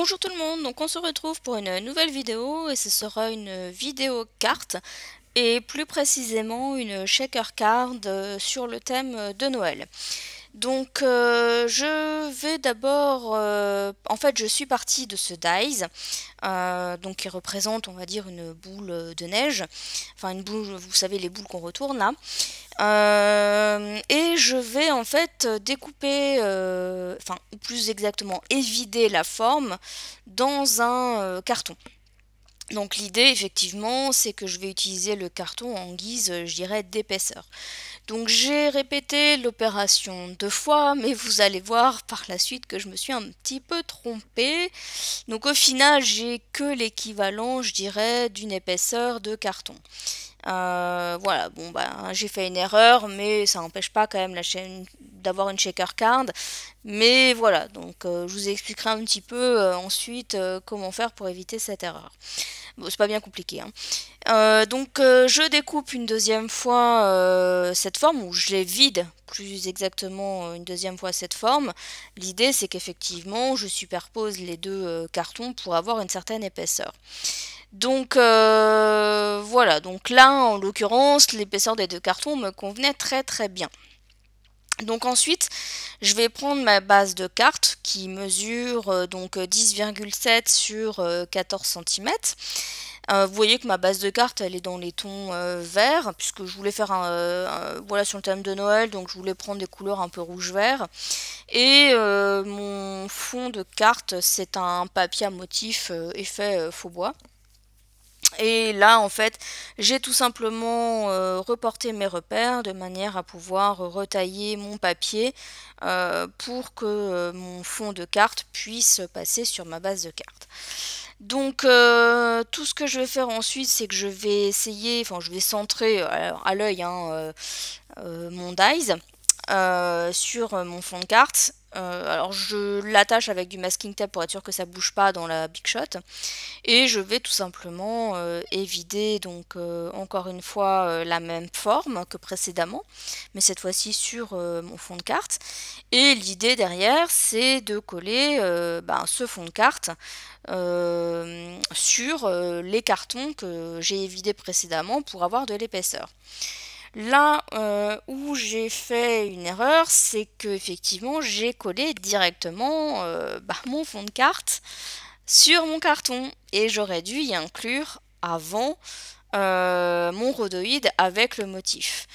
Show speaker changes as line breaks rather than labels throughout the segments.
Bonjour tout le monde, donc on se retrouve pour une nouvelle vidéo et ce sera une vidéo carte et plus précisément une shaker card sur le thème de Noël. Donc je vais d'abord, en fait je suis partie de ce dice, donc qui représente on va dire une boule de neige, enfin une boule, vous savez les boules qu'on retourne là. Et je vais en fait découper, enfin ou plus exactement évider la forme dans un carton. Donc l'idée effectivement c'est que je vais utiliser le carton en guise je dirais d'épaisseur. Donc j'ai répété l'opération 2 fois mais vous allez voir par la suite que je me suis un petit peu trompée. Donc au final j'ai que l'équivalent je dirais d'une épaisseur de carton. Voilà, bon bah j'ai fait une erreur, mais ça n'empêche pas quand même la chaîne d'avoir une shaker card. Mais voilà, donc je vous expliquerai un petit peu ensuite comment faire pour éviter cette erreur. Bon, c'est pas bien compliqué, hein. Donc je découpe une deuxième fois cette forme, ou je les vide plus exactement une deuxième fois cette forme. L'idée c'est qu'effectivement je superpose les deux cartons pour avoir une certaine épaisseur. Donc voilà, donc là en l'occurrence l'épaisseur des deux cartons me convenait très très bien. Donc ensuite je vais prendre ma base de carte qui mesure donc 10,7 sur 14 cm. Vous voyez que ma base de carte elle est dans les tons verts puisque je voulais faire voilà sur le thème de Noël, donc je voulais prendre des couleurs un peu rouge-vert. Et mon fond de carte c'est un papier à motif effet faux bois. Et là, en fait, j'ai tout simplement reporté mes repères de manière à pouvoir retailler mon papier pour que mon fond de carte puisse passer sur ma base de carte. Donc, tout ce que je vais faire ensuite, c'est que je vais essayer, enfin, je vais centrer à l'œil hein, mon dies sur mon fond de carte. Alors je l'attache avec du masking tape pour être sûr que ça bouge pas dans la Big Shot. Et je vais tout simplement évider donc encore une fois la même forme que précédemment, mais cette fois-ci sur mon fond de carte. Et l'idée derrière c'est de coller ce fond de carte sur les cartons que j'ai évidés précédemment pour avoir de l'épaisseur. Là où j'ai fait une erreur, c'est que effectivement j'ai collé directement mon fond de carte sur mon carton et j'aurais dû y inclure avant mon rhodoïde avec le motif.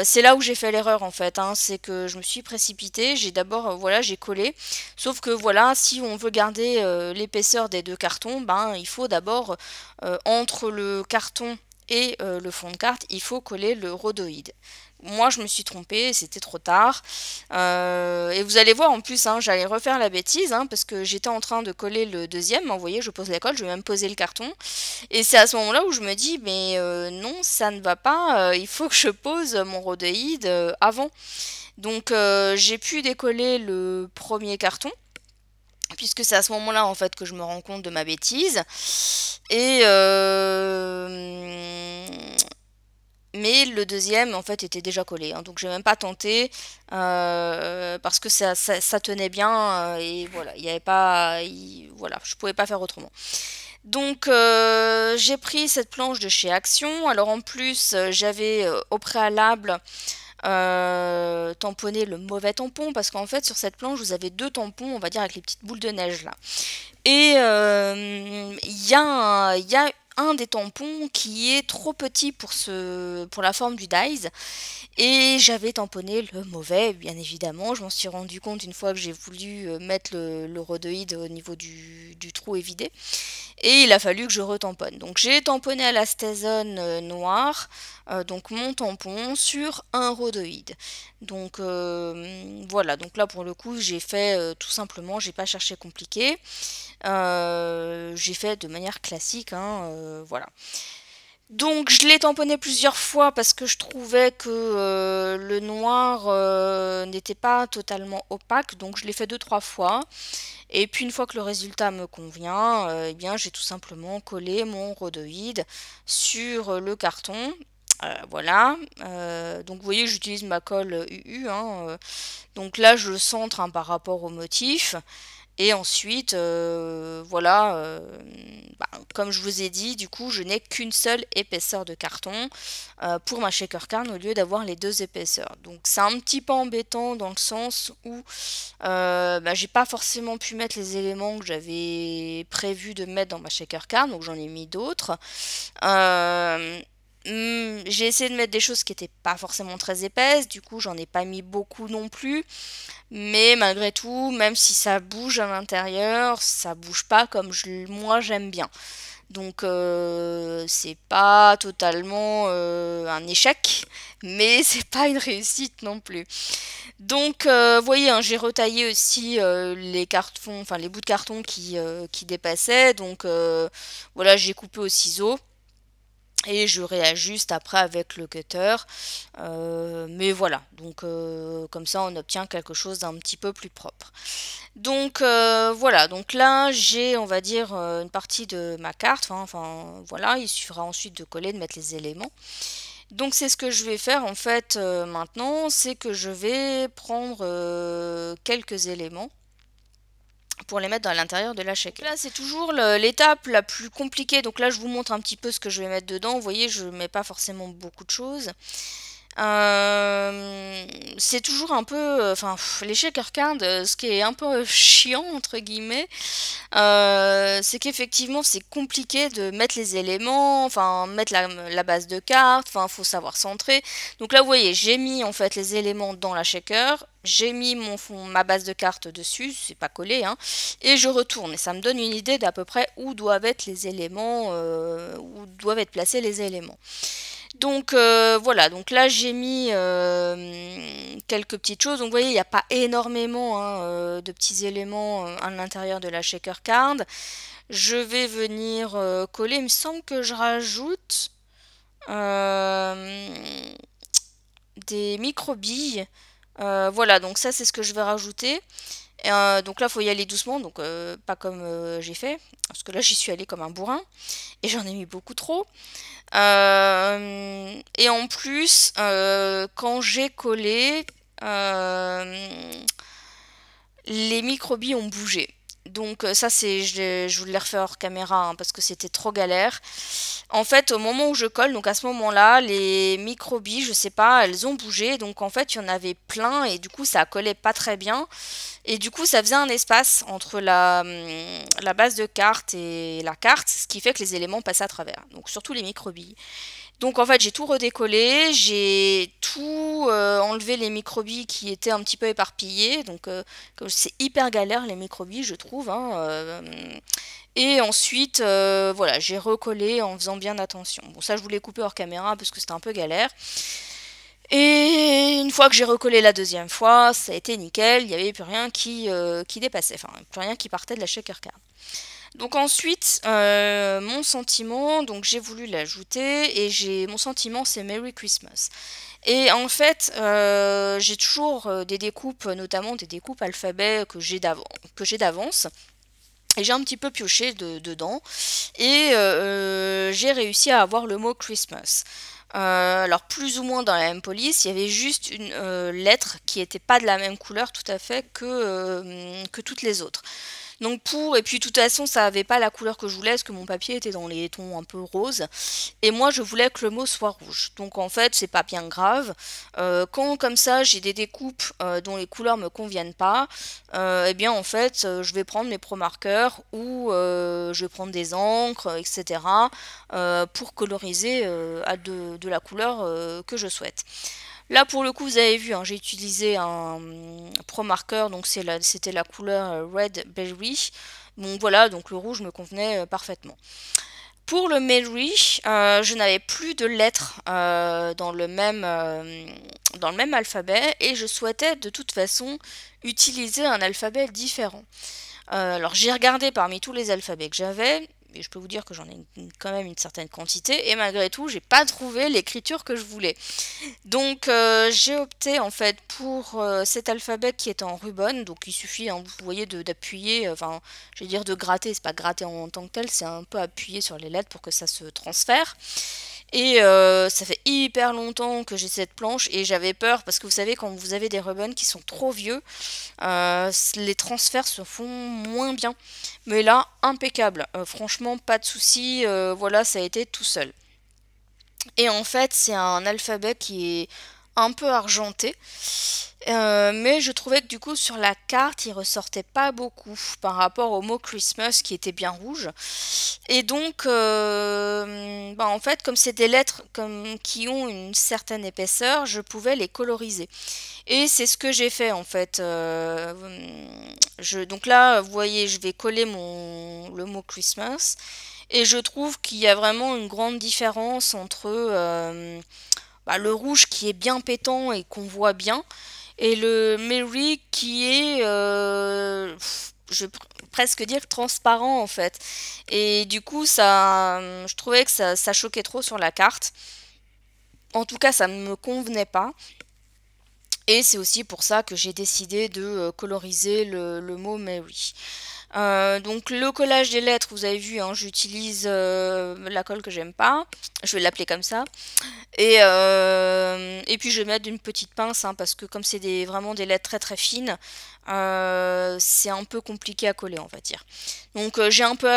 C'est là où j'ai fait l'erreur en fait, hein, c'est que je me suis précipitée, j'ai d'abord voilà j'ai collé, sauf que voilà si on veut garder l'épaisseur des deux cartons, ben il faut d'abord entre le carton et le fond de carte, il faut coller le rhodoïde. Moi, je me suis trompée, c'était trop tard. Et vous allez voir en plus, hein, j'allais refaire la bêtise, hein, parce que j'étais en train de coller le deuxième. Vous voyez, je pose la colle, je vais même poser le carton. Et c'est à ce moment-là où je me dis, mais non, ça ne va pas, il faut que je pose mon rhodoïde avant. Donc j'ai pu décoller le premier carton puisque c'est à ce moment-là en fait que je me rends compte de ma bêtise. Et mais le deuxième en fait était déjà collé, hein, donc j'ai même pas tenté parce que ça tenait bien et voilà, il y avait pas, voilà, je pouvais pas faire autrement. Donc j'ai pris cette planche de chez Action. Alors en plus j'avais au préalable tamponner le mauvais tampon parce qu'en fait sur cette planche vous avez deux tampons on va dire avec les petites boules de neige là et il y a un des tampons qui est trop petit pour la forme du dies et j'avais tamponné le mauvais bien évidemment. Je m'en suis rendu compte une fois que j'ai voulu mettre le rhodoïde au niveau du trou évidé et il a fallu que je retamponne. Donc j'ai tamponné à la Stézone noire donc mon tampon sur un rhodoïde. Donc voilà, donc là pour le coup j'ai fait tout simplement, j'ai pas cherché compliqué. J'ai fait de manière classique, hein, voilà. Donc je l'ai tamponné plusieurs fois parce que je trouvais que le noir n'était pas totalement opaque, donc je l'ai fait 2-3 fois. Et puis une fois que le résultat me convient, eh bien j'ai tout simplement collé mon rhodoïde sur le carton. Voilà, donc vous voyez j'utilise ma colle UU, hein, donc là je le centre hein, par rapport au motif. Et ensuite, voilà, bah, comme je vous ai dit, du coup, je n'ai qu'une seule épaisseur de carton pour ma shaker card au lieu d'avoir les deux épaisseurs. Donc c'est un petit peu embêtant dans le sens où bah, j'ai pas forcément pu mettre les éléments que j'avais prévu de mettre dans ma shaker card, donc j'en ai mis d'autres. J'ai essayé de mettre des choses qui n'étaient pas forcément très épaisses, du coup j'en ai pas mis beaucoup non plus. Mais malgré tout, même si ça bouge à l'intérieur, ça bouge pas comme moi j'aime bien. Donc c'est pas totalement un échec, mais c'est pas une réussite non plus. Donc vous voyez, hein, j'ai retaillé aussi les cartons, enfin les bouts de carton qui dépassaient. Donc voilà, j'ai coupé au ciseau. Et je réajuste après avec le cutter. Mais voilà, donc comme ça on obtient quelque chose d'un petit peu plus propre. Donc voilà, donc là j'ai on va dire une partie de ma carte, enfin voilà, il suffira ensuite de coller, de mettre les éléments. Donc c'est ce que je vais faire en fait maintenant, c'est que je vais prendre quelques éléments pour les mettre dans l'intérieur de la shaker. Là, c'est toujours l'étape la plus compliquée. Donc là, je vous montre un petit peu ce que je vais mettre dedans. Vous voyez, je ne mets pas forcément beaucoup de choses. C'est toujours un peu, enfin, les shaker cards, ce qui est un peu chiant entre guillemets, c'est qu'effectivement c'est compliqué de mettre les éléments, enfin mettre la base de carte, enfin faut savoir centrer. Donc là vous voyez, j'ai mis en fait les éléments dans la shaker, j'ai mis ma base de carte dessus, c'est pas collé, hein, et je retourne et ça me donne une idée d'à peu près où doivent être les éléments, où doivent être placés les éléments. Donc voilà, donc là j'ai mis quelques petites choses. Donc vous voyez, il n'y a pas énormément hein, de petits éléments à l'intérieur de la shaker card. Je vais venir coller, il me semble que je rajoute des micro-billes. Voilà, donc ça c'est ce que je vais rajouter. Donc là, il faut y aller doucement, donc pas comme j'ai fait, parce que là j'y suis allée comme un bourrin, et j'en ai mis beaucoup trop. Et en plus, quand j'ai collé, les microbilles ont bougé. Donc ça c'est, je vous l'ai refait hors caméra hein, parce que c'était trop galère. En fait au moment où je colle, donc à ce moment-là, les microbilles, je sais pas, elles ont bougé. Donc en fait il y en avait plein et du coup ça collait pas très bien. Et du coup ça faisait un espace entre la base de carte et la carte, ce qui fait que les éléments passaient à travers. Donc surtout les microbilles. Donc en fait j'ai tout redécollé, j'ai tout enlevé les microbilles qui étaient un petit peu éparpillées, donc c'est hyper galère les microbilles je trouve, hein, et ensuite voilà j'ai recollé en faisant bien attention. Bon ça je voulais couper hors caméra parce que c'était un peu galère. Et une fois que j'ai recollé la deuxième fois, ça a été nickel, il n'y avait plus rien qui dépassait, enfin plus rien qui partait de la shaker card. Donc ensuite, mon sentiment, donc j'ai voulu l'ajouter et mon sentiment c'est Merry Christmas. Et en fait, j'ai toujours des découpes, notamment des découpes alphabet que j'ai d'avance. Et j'ai un petit peu pioché dedans et j'ai réussi à avoir le mot Christmas. Alors plus ou moins dans la même police, il y avait juste une lettre qui n'était pas de la même couleur tout à fait que toutes les autres. Donc et puis de toute façon ça avait pas la couleur que je voulais, parce que mon papier était dans les tons un peu roses, et moi je voulais que le mot soit rouge. Donc en fait c'est pas bien grave. Quand comme ça j'ai des découpes dont les couleurs me conviennent pas, eh bien en fait je vais prendre mes pro-marqueurs ou je vais prendre des encres, etc. Pour coloriser de la couleur que je souhaite. Là pour le coup vous avez vu, hein, j'ai utilisé un pro marqueur, donc c'était la couleur Red Berry. Donc voilà, donc le rouge me convenait parfaitement. Pour le Merry, je n'avais plus de lettres dans le même alphabet et je souhaitais de toute façon utiliser un alphabet différent. Alors j'ai regardé parmi tous les alphabets que j'avais, et je peux vous dire que j'en ai quand même une certaine quantité, et malgré tout j'ai pas trouvé l'écriture que je voulais. Donc j'ai opté en fait pour cet alphabet qui est en ruban, donc il suffit, hein, vous voyez, d'appuyer, enfin je vais dire de gratter, c'est pas gratter en tant que tel, c'est un peu appuyer sur les lettres pour que ça se transfère. Et ça fait hyper longtemps que j'ai cette planche et j'avais peur parce que vous savez, quand vous avez des ribbons qui sont trop vieux, les transferts se font moins bien. Mais là, impeccable. Franchement, pas de souci. Voilà, ça a été tout seul. Et en fait, c'est un alphabet qui est un peu argenté. Mais je trouvais que du coup sur la carte il ressortait pas beaucoup par rapport au mot Christmas qui était bien rouge. Et donc bah, en fait comme c'est des lettres qui ont une certaine épaisseur, je pouvais les coloriser. Et c'est ce que j'ai fait en fait. Donc là vous voyez je vais coller le mot Christmas. Et je trouve qu'il y a vraiment une grande différence entre bah, le rouge qui est bien pétant et qu'on voit bien, et le Mary qui est, je vais presque dire transparent en fait. Et du coup, je trouvais que ça choquait trop sur la carte. En tout cas, ça ne me convenait pas. Et c'est aussi pour ça que j'ai décidé de coloriser le mot Mary. Donc le collage des lettres, vous avez vu, hein, j'utilise la colle que j'aime pas. Je vais l'appeler comme ça. Et puis je vais mettre une petite pince, hein, parce que comme c'est vraiment des lettres très très fines, c'est un peu compliqué à coller, on va dire. Donc j'ai un peu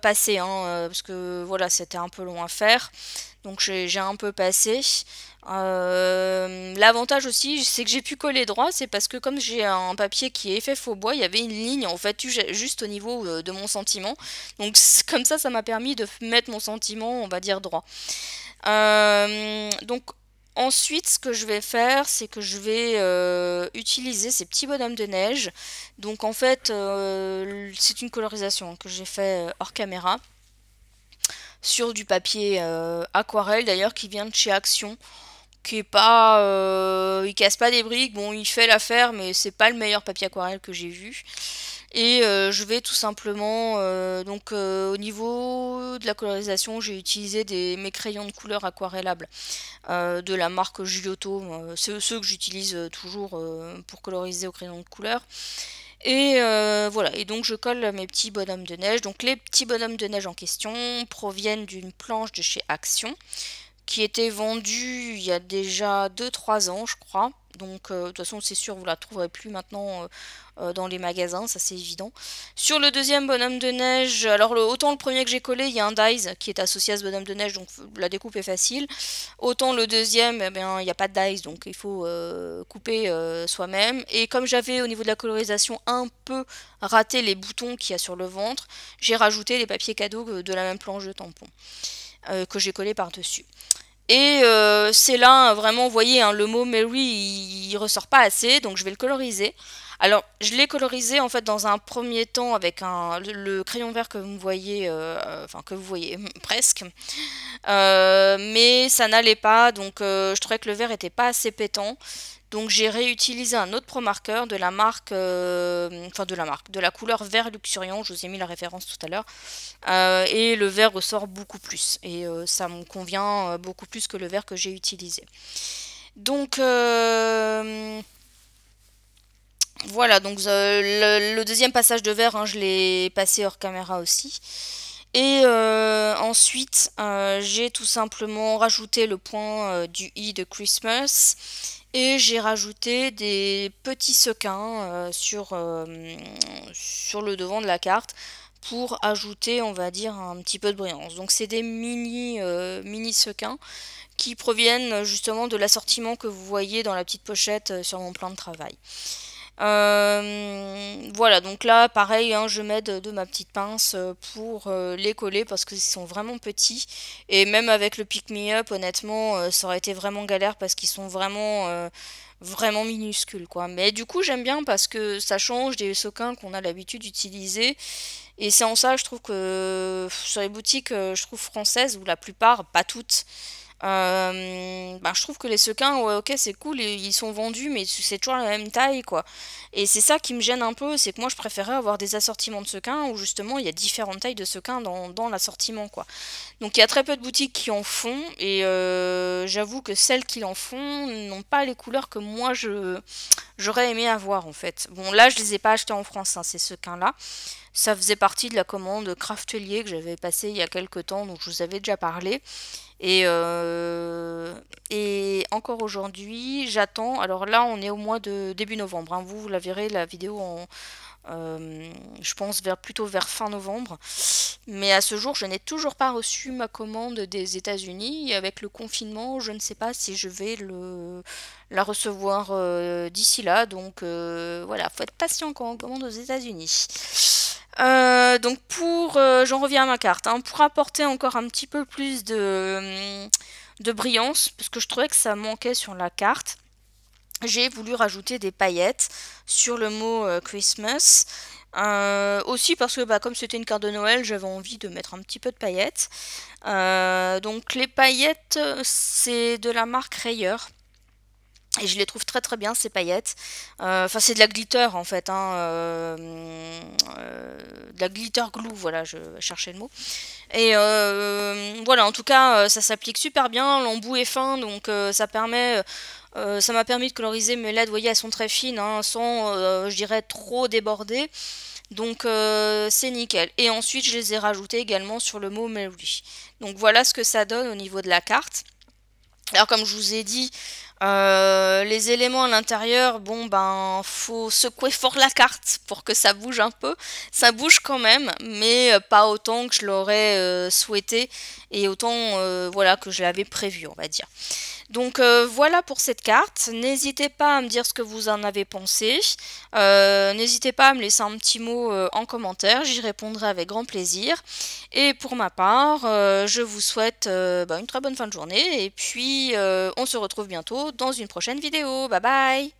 passé, hein, parce que voilà, c'était un peu long à faire. Donc j'ai un peu passé. L'avantage aussi, c'est que j'ai pu coller droit, c'est parce que comme j'ai un papier qui est effet faux bois, il y avait une ligne en fait juste au niveau de mon sentiment. Donc comme ça m'a permis de mettre mon sentiment, on va dire, droit. Donc ensuite, ce que je vais faire, c'est que je vais utiliser ces petits bonhommes de neige. Donc en fait, c'est une colorisation que j'ai fait hors caméra sur du papier aquarelle d'ailleurs qui vient de chez Action, qui est pas, il casse pas des briques. Bon, il fait l'affaire, mais c'est pas le meilleur papier aquarelle que j'ai vu. Et je vais tout simplement, au niveau de la colorisation, j'ai utilisé mes crayons de couleur aquarellables de la marque Giotto, ceux que j'utilise toujours pour coloriser au crayon de couleur. Et voilà, et donc je colle mes petits bonhommes de neige. Donc les petits bonhommes de neige en question proviennent d'une planche de chez Action, qui était vendue il y a déjà 2-3 ans, je crois. Donc de toute façon c'est sûr, vous la trouverez plus maintenant dans les magasins, ça c'est évident. Sur le deuxième bonhomme de neige, alors autant le premier que j'ai collé, il y a un dies qui est associé à ce bonhomme de neige, donc la découpe est facile. Autant le deuxième, eh bien, il n'y a pas de dies, donc il faut couper soi-même. Et comme j'avais au niveau de la colorisation un peu raté les boutons qu'il y a sur le ventre, j'ai rajouté les papiers cadeaux de la même planche de tampon que j'ai collé par-dessus. Et c'est là, vraiment, vous voyez, hein, le mot Mary, il ressort pas assez, donc je vais le coloriser. Alors, je l'ai colorisé en fait dans un premier temps avec le crayon vert que vous voyez, enfin que vous voyez presque, mais ça n'allait pas, donc je trouvais que le vert était pas assez pétant. Donc j'ai réutilisé un autre Pro Marker de la marque, de la couleur vert luxuriant, je vous ai mis la référence tout à l'heure, et le vert ressort beaucoup plus, et ça me convient beaucoup plus que le vert que j'ai utilisé. Donc voilà, donc le deuxième passage de vert, hein, je l'ai passé hors caméra aussi. Et ensuite, j'ai tout simplement rajouté le point du i de Christmas. Et j'ai rajouté des petits sequins sur le devant de la carte pour ajouter, on va dire, un petit peu de brillance. Donc c'est des mini sequins qui proviennent justement de l'assortiment que vous voyez dans la petite pochette sur mon plan de travail. Voilà, donc là pareil, hein, je m'aide de ma petite pince pour les coller parce qu'ils sont vraiment petits, et même avec le pick me up, honnêtement ça aurait été vraiment galère parce qu'ils sont vraiment minuscules quoi. Mais du coup j'aime bien parce que ça change des sequins qu'on a l'habitude d'utiliser, et c'est en ça je trouve que sur les boutiques je trouve françaises, ou la plupart, pas toutes, je trouve que les sequins, ouais, ok, c'est cool, ils sont vendus, mais c'est toujours la même taille, quoi. Et c'est ça qui me gêne un peu, c'est que moi je préférais avoir des assortiments de sequins où justement il y a différentes tailles de sequins dans l'assortiment, quoi. Donc il y a très peu de boutiques qui en font, et j'avoue que celles qui en font n'ont pas les couleurs que moi j'aurais aimé avoir en fait. Bon là je les ai pas achetés en France, hein, ces sequins-là. Ça faisait partie de la commande Craftelier que j'avais passée il y a quelques temps, donc je vous avais déjà parlé. Et encore aujourd'hui, j'attends. Alors là, on est au mois de début novembre, hein. Vous la verrez la vidéo je pense plutôt vers fin novembre. Mais à ce jour, je n'ai toujours pas reçu ma commande des États-Unis. Et avec le confinement, je ne sais pas si je vais la recevoir d'ici là. Donc voilà, faut être patient quand on commande aux États-Unis. Donc j'en reviens à ma carte, hein, pour apporter encore un petit peu plus de brillance, parce que je trouvais que ça manquait sur la carte, j'ai voulu rajouter des paillettes sur le mot Christmas. Aussi parce que comme c'était une carte de Noël, j'avais envie de mettre un petit peu de paillettes. Donc les paillettes, c'est de la marque Rayer. Et je les trouve très très bien ces paillettes. Enfin c'est de la glitter en fait, hein, de la glitter glue, voilà, je cherchais le mot. Et voilà, en tout cas ça s'applique super bien, l'embout est fin, donc ça m'a permis de coloriser mes LED, vous voyez elles sont très fines, hein, sans je dirais trop déborder. Donc c'est nickel. Et ensuite je les ai rajoutés également sur le mot Merry. Donc voilà ce que ça donne au niveau de la carte. Alors comme je vous ai dit, les éléments à l'intérieur, bon ben faut secouer fort la carte pour que ça bouge un peu. Ça bouge quand même, mais pas autant que je l'aurais souhaité et autant voilà que je l'avais prévu, on va dire. Donc voilà pour cette carte. N'hésitez pas à me dire ce que vous en avez pensé. N'hésitez pas à me laisser un petit mot en commentaire. J'y répondrai avec grand plaisir. Et pour ma part, je vous souhaite une très bonne fin de journée. Et puis on se retrouve bientôt dans une prochaine vidéo. Bye bye!